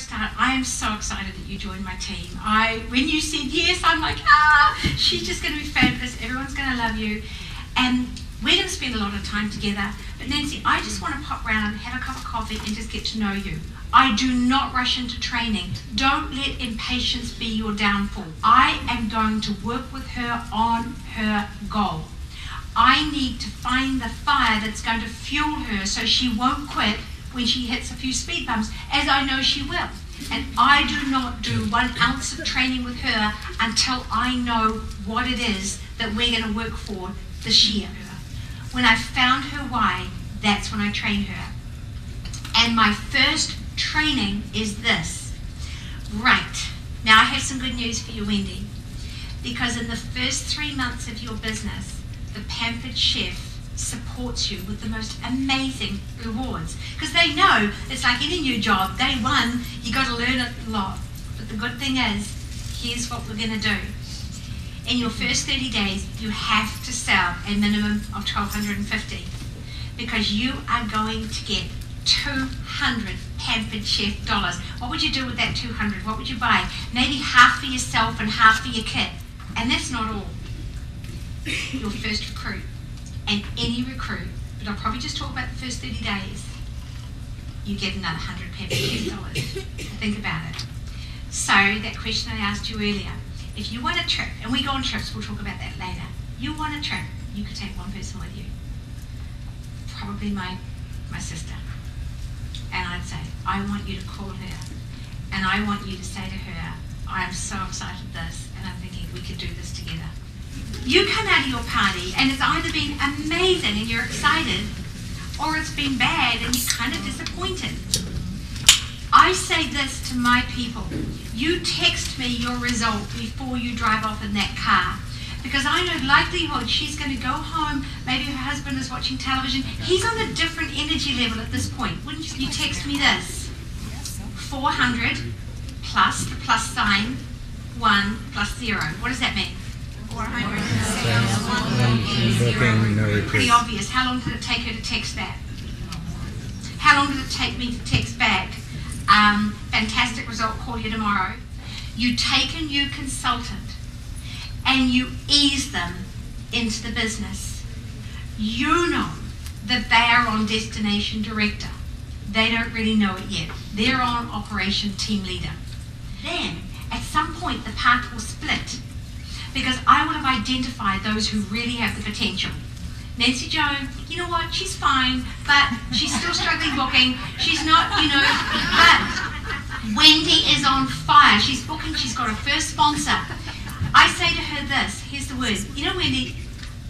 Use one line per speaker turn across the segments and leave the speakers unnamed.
start, I am so excited that you joined my team. When you said yes, I'm like, she's just going to be fabulous. Everyone's going to love you. And we're going to spend a lot of time together. But Nancy, I just want to pop around, have a cup of coffee, and just get to know you. I do not rush into training. Don't let impatience be your downfall. I am going to work with her on her goal. I need to find the fire that's going to fuel her so she won't quit when she hits a few speed bumps, as I know she will. And I do not do 1 ounce of training with her until I know what it is that we're going to work for this year. When I found her why, that's when I train her. And my first training is this. Right, now I have some good news for you, Wendy, because in the first 3 months of your business, the Pampered Chef supports you with the most amazing rewards, because they know it's like any new job. Day one, you got to learn a lot, but the good thing is, here's what we're going to do. In your first 30 days, you have to sell a minimum of $1,250, because you are going to get 200 Pampered Chef dollars. What would you do with that 200? What would you buy? Maybe half for yourself and half for your kid. And that's not all. Your first recruit, and any recruit, but I'll probably just talk about the first 30 days, you get another 100 Pampered Chef dollars. Think about it. So that question I asked you earlier, if you want a trip, and we go on trips, we'll talk about that later. You want a trip, you could take one person with you. Probably my sister. And I'd say, I want you to call her, and I want you to say to her, I'm so excited this, and I'm thinking we could do this together. You come out of your party, and it's either been amazing and you're excited, or it's been bad and you're kind of disappointed. I say this to my people. You text me your result before you drive off in that car, because I know likelihood she's going to go home, maybe her husband is watching television. He's on a different energy level at this point. Wouldn't you text me this? 400 plus the plus sign, 1 plus 0. What does that mean? 400 0. Pretty obvious. How long did it take her to text that? How long did it take me to text back? Fantastic result, call you tomorrow. You take a new consultant and you ease them into the business. You know that they are on destination director. They don't really know it yet. They're on operation team leader. Then, at some point, the path will split, because I would have identified those who really have the potential. Nancy Jo, you know what, she's fine, but she's still struggling booking. She's not, but Wendy is on fire. She's booking, she's got her first sponsor. I say to her this, here's the word. Wendy,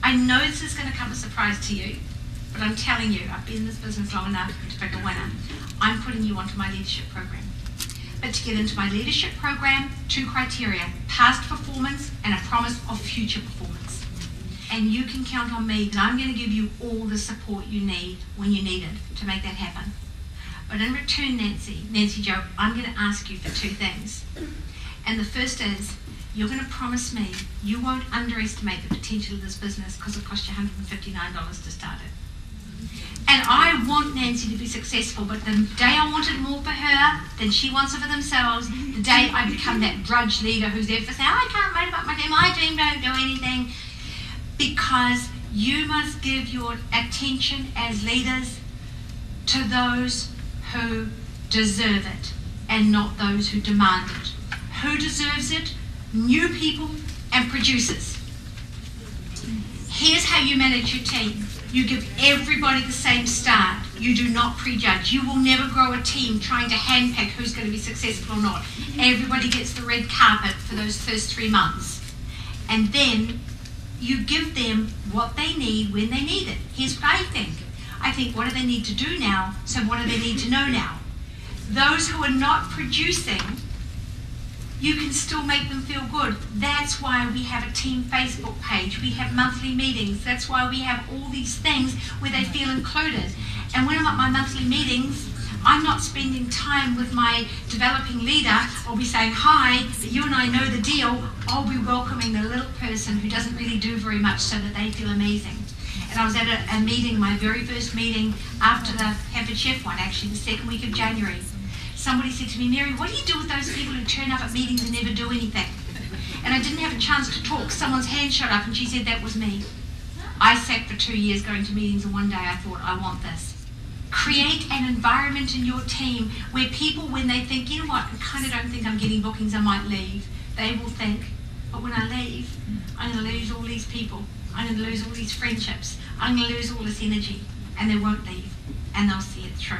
I know this is going to come as a surprise to you, but I'm telling you, I've been in this business long enough to pick a winner. I'm putting you onto my leadership program. But to get into my leadership program, 2 criteria, past performance and a promise of future performance. And you can count on me that I'm going to give you all the support you need when you need it to make that happen. But in return, Nancy Jo, I'm going to ask you for 2 things. And the first is, you're going to promise me you won't underestimate the potential of this business, because it cost you $159 to start it. And I want Nancy to be successful, but the day I want it more for her than she wants it for themselves, the day I become that drudge leader who's there for saying, I can't motivate my team don't do anything. Because you must give your attention as leaders to those who deserve it and not those who demand it. Who deserves it? New people and producers. Here's how you manage your team. You give everybody the same start. You do not prejudge. You will never grow a team trying to handpick who's going to be successful or not. Everybody gets the red carpet for those first 3 months. And then you give them what they need when they need it. Here's what I think. I think, what do they need to do now? So what do they need to know now? Those who are not producing, you can still make them feel good. That's why we have a team Facebook page. We have monthly meetings. That's why we have all these things where they feel included. And when I'm at my monthly meetings, I'm not spending time with my developing leader. I'll be saying, hi, you and I know the deal. I'll be welcoming the little person who doesn't really do very much so that they feel amazing. And I was at a meeting, my very first meeting after the Pampered Chef one, actually the 2nd week of January. Somebody said to me, Mary, what do you do with those people who turn up at meetings and never do anything? And I didn't have a chance to talk. Someone's hand shot up and she said, that was me. I sat for 2 years going to meetings, and one day I thought, I want this. Create an environment in your team where people, when they think, you know what, I kind of don't think I'm getting bookings, I might leave, they will think, but when I leave, I'm going to lose all these people. I'm going to lose all these friendships. I'm going to lose all this energy. And they won't leave, and they'll see it through.